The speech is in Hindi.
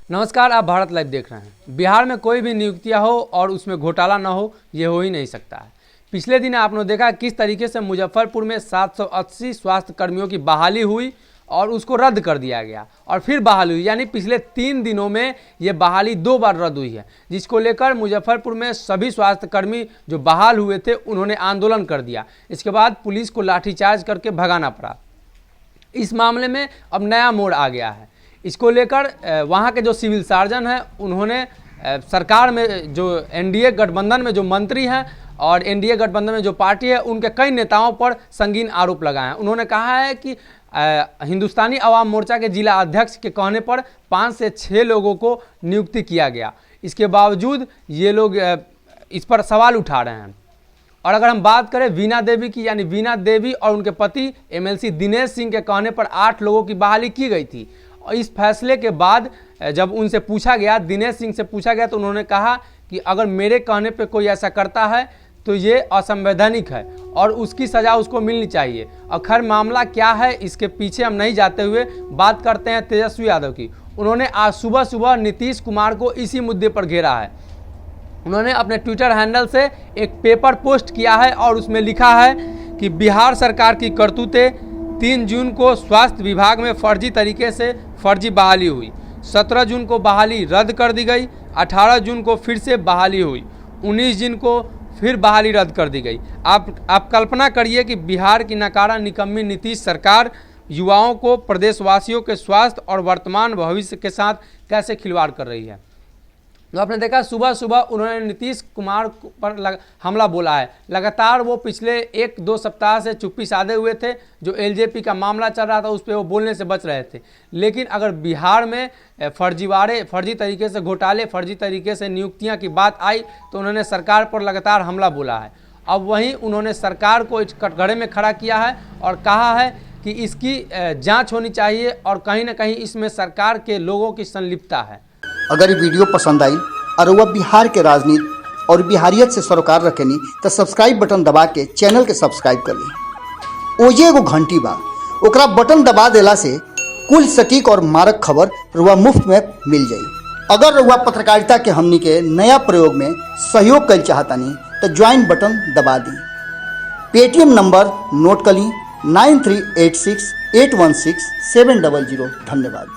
नमस्कार, आप भारत लाइव देख रहे हैं। बिहार में कोई भी नियुक्तियां हो और उसमें घोटाला ना हो, ये हो ही नहीं सकता है। पिछले दिन आपने देखा किस तरीके से मुजफ्फरपुर में 780 स्वास्थ्य कर्मियों की बहाली हुई और उसको रद्द कर दिया गया और फिर बहाली हुई, यानी पिछले 3 दिनों में ये बहाली 2 बार रद्द हुई है, जिसको लेकर मुजफ्फरपुर में सभी स्वास्थ्य कर्मी जो बहाल हुए थे उन्होंने आंदोलन कर दिया। इसके बाद पुलिस को लाठीचार्ज करके भगाना पड़ा। इस मामले में अब नया मोड़ आ गया है। इसको लेकर वहाँ के जो सिविल सर्जन हैं उन्होंने सरकार में जो एनडीए गठबंधन में जो मंत्री हैं और एनडीए गठबंधन में जो पार्टी है उनके कई नेताओं पर संगीन आरोप लगाए हैं। उन्होंने कहा है कि हिंदुस्तानी अवाम मोर्चा के जिला अध्यक्ष के कहने पर 5 से 6 लोगों को नियुक्ति किया गया। इसके बावजूद ये लोग इस पर सवाल उठा रहे हैं। और अगर हम बात करें वीणा देवी की, यानी वीणा देवी और उनके पति एमएलसी दिनेश सिंह के कहने पर 8 लोगों की बहाली की गई थी। और इस फैसले के बाद जब उनसे पूछा गया, दिनेश सिंह से पूछा गया, तो उन्होंने कहा कि अगर मेरे कहने पे कोई ऐसा करता है तो ये असंवैधानिक है और उसकी सज़ा उसको मिलनी चाहिए। और खैर मामला क्या है इसके पीछे हम नहीं जाते हुए बात करते हैं तेजस्वी यादव की। उन्होंने आज सुबह सुबह नीतीश कुमार को इसी मुद्दे पर घेरा है। उन्होंने अपने ट्विटर हैंडल से एक पेपर पोस्ट किया है और उसमें लिखा है कि बिहार सरकार की करतूतें, 3 जून को स्वास्थ्य विभाग में फर्जी तरीके से फर्जी बहाली हुई, 17 जून को बहाली रद्द कर दी गई, 18 जून को फिर से बहाली हुई, 19 जून को फिर बहाली रद्द कर दी गई। आप कल्पना करिए कि बिहार की नकारा निकम्मी नीतीश सरकार युवाओं को, प्रदेशवासियों के स्वास्थ्य और वर्तमान भविष्य के साथ कैसे खिलवाड़ कर रही है। तो आपने देखा सुबह सुबह उन्होंने नीतीश कुमार पर हमला बोला है। लगातार वो पिछले 1-2 सप्ताह से चुप्पी साधे हुए थे। जो एलजेपी का मामला चल रहा था उस पर वो बोलने से बच रहे थे। लेकिन अगर बिहार में फर्जी तरीके से घोटाले, फर्जी तरीके से नियुक्तियां की बात आई तो उन्होंने सरकार पर लगातार हमला बोला है। अब वहीं उन्होंने सरकार को इस कटघरे में खड़ा किया है और कहा है कि इसकी जाँच होनी चाहिए और कहीं ना कहीं इसमें सरकार के लोगों की संलिप्तता है। अगर ये वीडियो पसंद आई और वह बिहार के राजनीति और बिहारियत से सरोकार रखेनी तो सब्सक्राइब बटन दबा के चैनल के सब्सक्राइब कर ली। ओजे एगो घंटी बा, ओकरा बटन दबा देला से कुल सटीक और मारक खबर रुआ मुफ्त में मिल जाई। अगर रुआ पत्रकारिता के हमनी के नया प्रयोग में सहयोग कर चाहतानी तो ज्वाइन बटन दबा दी। पेटीएम नंबर नोट कर ली 9386816700। धन्यवाद।